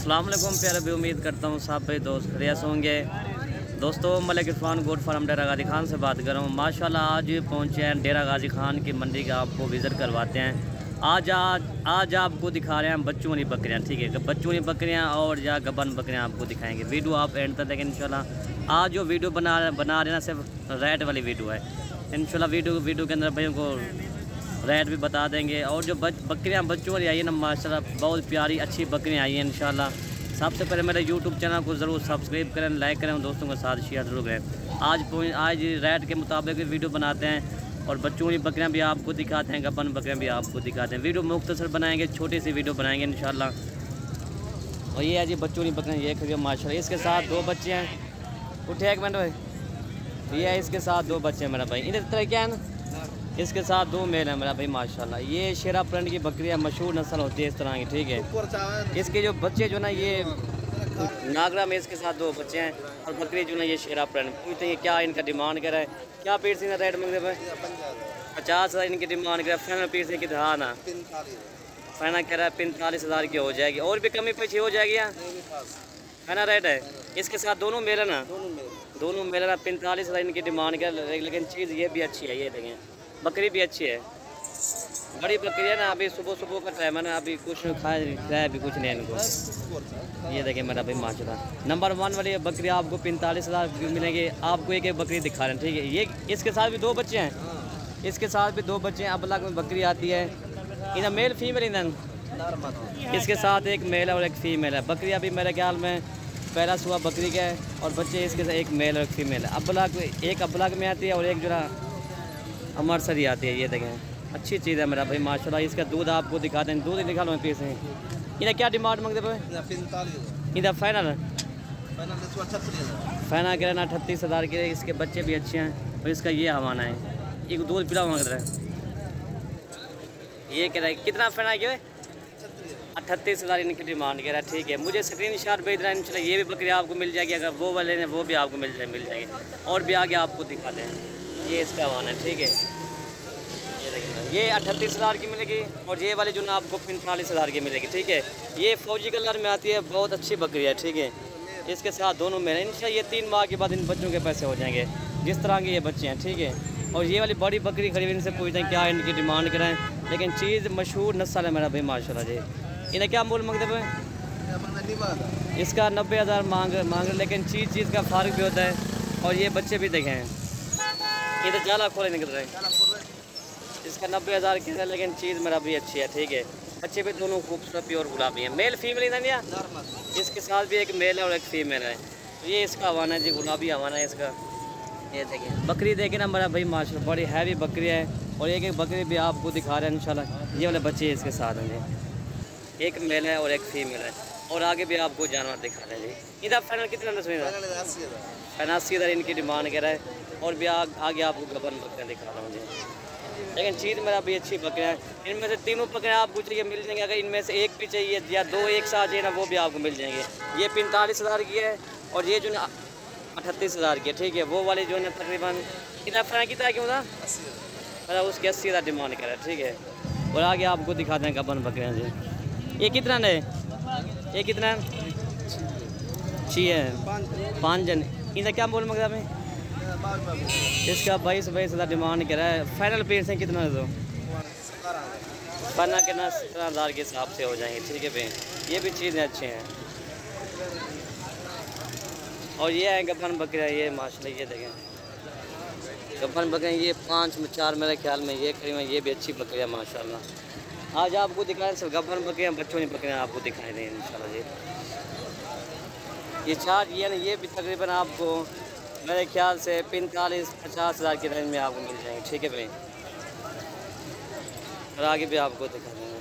अस्सलाम वालेकुम प्यारे भी, उम्मीद करता हूँ सब भाई दोस्त खैरियत होंगे। दोस्तों मलिक इरफान गोट फार्म डेरा गाजी खान से बात कर रहा हूँ। माशाल्लाह आज पहुँचे हैं डेरा गाजी खान की मंडी का, आपको विज़िट करवाते हैं। आज आपको दिखा रहे हैं बच्चों वाली बकरियाँ, ठीक है। बच्चों वाली बकरियाँ और या गबन बकरियाँ आपको दिखाएंगे। वीडियो आप एंड तक देखें इंशाल्लाह। आज जो वीडियो बना रहे ना सिर्फ रेट वाली वीडियो है इंशाल्लाह। वीडियो के अंदर भाइयों को रेट भी बता देंगे। और जो बकरियाँ बच्चों वाली आई है ना, माशाल्लाह बहुत प्यारी अच्छी बकरियाँ आई हैं इंशाल्लाह। सबसे पहले मेरे यूट्यूब चैनल को ज़रूर सब्सक्राइब करें, लाइक करें, दोस्तों के साथ शेयर ज़रूर करें। आज रेट के मुताबिक वीडियो बनाते हैं और बच्चों वाली बकरियाँ भी आपको दिखाते हैं, गबन बकरियाँ भी आपको दिखाते हैं। वीडियो मुख्तसर बनाएंगे, छोटी सी वीडियो बनाएंगे इंशाल्लाह। और ये है जी बच्चों वाली बकरियाँ, ये खरीद माशाल्लाह। इसके साथ दो बच्चे हैं। उठे एक मिनट भाई। ये है इसके साथ दो बच्चे हैं मेरा भाई। इधर तरह क्या है ना, इसके साथ दो मेल है मेरा भाई माशाल्लाह। ये शेरा प्रिंट की बकरियाँ मशहूर नस्ल होती है इस तरह की, ठीक है। इसके जो बच्चे जो ना ये नागरा में, इसके साथ दो बच्चे हैं। और बकरी जो ना ये शेरा प्रिंट। पूछते हैं क्या इनका डिमांड कर रहा है, क्या पीस इनका रेट मंगते भाई? 50,000 इनकी डिमांड कर रहा है। फाइनल पीस की हाँ ना, फाइनल कह रहा है 45,000 की हो जाएगी। और भी कमी पीछे हो जाएगी यहाँ, फाइनल रेट है। इसके साथ दोनों मेल है ना, दोनों मेल है ना। 45,000 इनकी डिमांड कर, लेकिन चीज़ ये भी अच्छी है। ये देखें बकरी भी अच्छी है, बड़ी बकरी है ना। अभी सुबह का टाइम है ना, अभी कुछ खाया भी कुछ नहीं इनको। ये देखें मेरा भाई माशाल्लाह नंबर 1 वाली बकरी आपको 45,000 मिलेंगे। आपको एक बकरी दिखा रहे हैं, ठीक है। ये इसके साथ भी दो बच्चे हैं, इसके साथ भी दो बच्चे हैं। अब अलग में बकरी आती है, इधर मेल फीमेल इधर। इसके साथ एक मेल और एक फीमेल है। बकरी अभी मेरे ख्याल में पहला सुबह बकरी का है और बच्चे इसके साथ एक मेल और एक फीमेल है। एक अबलग में आती है और एक जो ना अमरसरी आती है। ये देखें अच्छी चीज़ है मेरा भाई माशाल्लाह। इसका दूध आपको दिखाते हैं, दूध निकालो मैं पीस हैं। इन्हें क्या डिमांड मांगते भाई? इधर फाइनल कह रहे ना 38,000 के। इसके बच्चे भी अच्छे हैं और इसका ये हवाना है। एक दूध पिलाओ मांग रहा है। ये कह रहा है कितना फाइनल क्या है? 38,000 इनकी डिमांड कह रहा है, ठीक है। मुझे स्क्रीनशॉट भेज रहा है इंशाल्लाह। ये भी बकरी आपको मिल जाएगी, अगर वो वाले ने वो भी आपको मिल जाएगी। और भी आगे आपको दिखाते हैं। ये इसका वाहन है, ठीक है। ये देखिए ये 38,000 की मिलेगी और ये वाली जो ना आपको 45,000 की मिलेगी, ठीक है। ये फौजी कलर में आती है, बहुत अच्छी बकरी है, ठीक है। इसके साथ दोनों में इंशाल्लाह ये 3 माह के बाद इन बच्चों के पैसे हो जाएंगे, जिस तरह के ये बच्चे हैं, ठीक है। और ये वाली बड़ी बकरी खरीद इनसे पूछते हैं क्या इनकी डिमांड कराएं, लेकिन चीज़ मशहूर नस्ल है मेरा भाई माशाल्लाह जी। इन्हें क्या मूल मांगते भाई? इसका 90,000 मांग, लेकिन चीज़ का फ़र्क भी होता है। और ये बच्चे भी देखें हैं, ये तो जाला खोले निकल रहे हैं। इसका 90,000 की है, लेकिन चीज़ मेरा भी अच्छी है, ठीक है। बच्चे भी दोनों खूबसूरत प्योर गुलाबी हैं, मेल फीमेल इधर नहीं है। इसके साथ भी एक मेल है और एक फीमेल है। तो ये इसका हवाना है जी, गुलाबी हवाना है इसका। ये देखिए बकरी देखे ना मेरा भाई माशाल्लाह, बड़ी हैवी बकरी है। और एक बकरी भी आपको दिखा रहे हैं इंशाल्लाह। ये वाले बच्चे इसके साथ हैं जी, एक मेल है और एक फीमेल है। और आगे भी आपको जानवर दिखा रहे हैं जी। इधर फाइनल कितना? 85,000 इनकी डिमांड कर रहा है। और भी आगे आपको गबन बकरियाँ दिखा रहा हूँ जी, लेकिन चीज़ मेरा भी अच्छी बकरियाँ हैं। इनमें से तीनों बकरियाँ आपको चाहिए मिल जाएंगे। अगर इनमें से एक भी चाहिए या दो एक साथ चाहिए ना, वो भी आपको मिल जाएंगे। ये 45,000 की है और ये जो ना 38,000 की है, ठीक है। वो वाले जो है ना तकरीबन कितना फ्राई कितना क्यों था, मतलब उसकी 80,000 डिमांड कर रहा है, ठीक है। और आगे आपको दिखाते हैं गबन बकरियाँ जी। ये कितना है? ये कितना चाहिए? 5 जन। इनका क्या बोल मगर में? इसका 22,000 डिमांड कर रहा है। फाइनल पीस है कितना है? तो पन्ना के ना 17,000 के हिसाब से हो जाएंगे, ठीक है भाई। ये भी चीज़ें अच्छी हैं। और ये है गबन बकरियाँ, ये माशाल्लाह। ये देखें गबन बकरियाँ, ये 5-4 मेरे ख्याल में ये करीब ये भी अच्छी बकरियाँ माशाल्लाह। आज आपको दिखाएं सिर्फ गबन बकरियाँ, बच्चों की बकरियाँ आपको दिखाई दें इंशाल्लाह जी। ये 4 ये ना, ये भी तकरीबन आपको मेरे ख्याल से 45-50,000 के रेंज में आपको मिल जाएंगे, ठीक है भाई। और आगे भी आपको दिखा देंगे।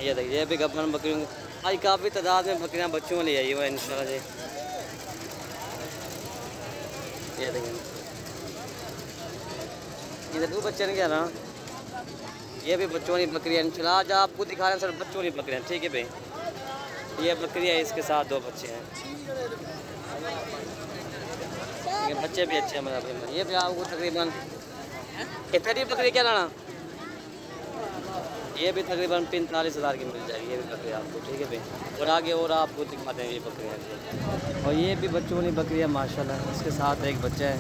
ये देखिए ये भी गबन बकरियों, आज काफ़ी तादाद में बकरियाँ बच्चों वाली आई हुआ है इंशाल्लाह जी। ये देखिए इधर 2 बच्चे नहीं क्या ना, ये भी बच्चों वाली बकरियाँ इंशाल्लाह। आज आपको दिखा रहे हैं सर बच्चों वाली बकरियाँ, ठीक है भाई। ये बकरी है, इसके साथ 2 बच्चे हैं, लेकिन बच्चे भी अच्छे हैं मेरा भाई। ये भी आपको तकरीबन इतनी बकरी क्या लाना ये भी तकरीबन 45,000 की मिल जाएगी ये भी बकरी आपको, ठीक है भाई। और आगे और आपको दिखाते हैं ये बकरियाँ। और ये भी बच्चों वाली बकरियाँ माशाल्लाह, इसके साथ एक बच्चा है,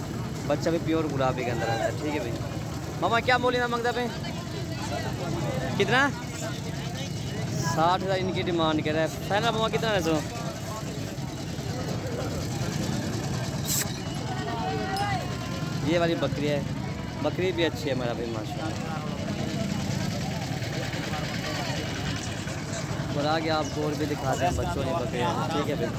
बच्चा भी प्योर गुलाबी के अंदर आता है, ठीक है भाई। मामा क्या बोली ना मंगता पे कितना? 60,000 इनकी डिमांड कर रहा है। फाइनल मामा कितना है सो? ये वाली बकरी है, बकरी भी अच्छी है मेरा भाई माशाल्लाह। और आगे आपको और भी दिखाते हैं बच्चों की बकरियाँ, ठीक है भाई।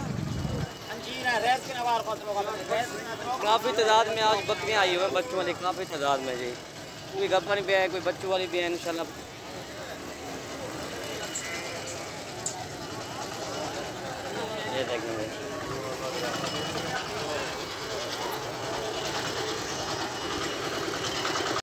काफ़ी तादाद में आज बकरियाँ आई हुई हैं बच्चों वाली, काफ़ी तादाद में जी। कोई गप्पा भी है, कोई बच्चों वाली भी है इंशाल्लाह। ये देखेंगे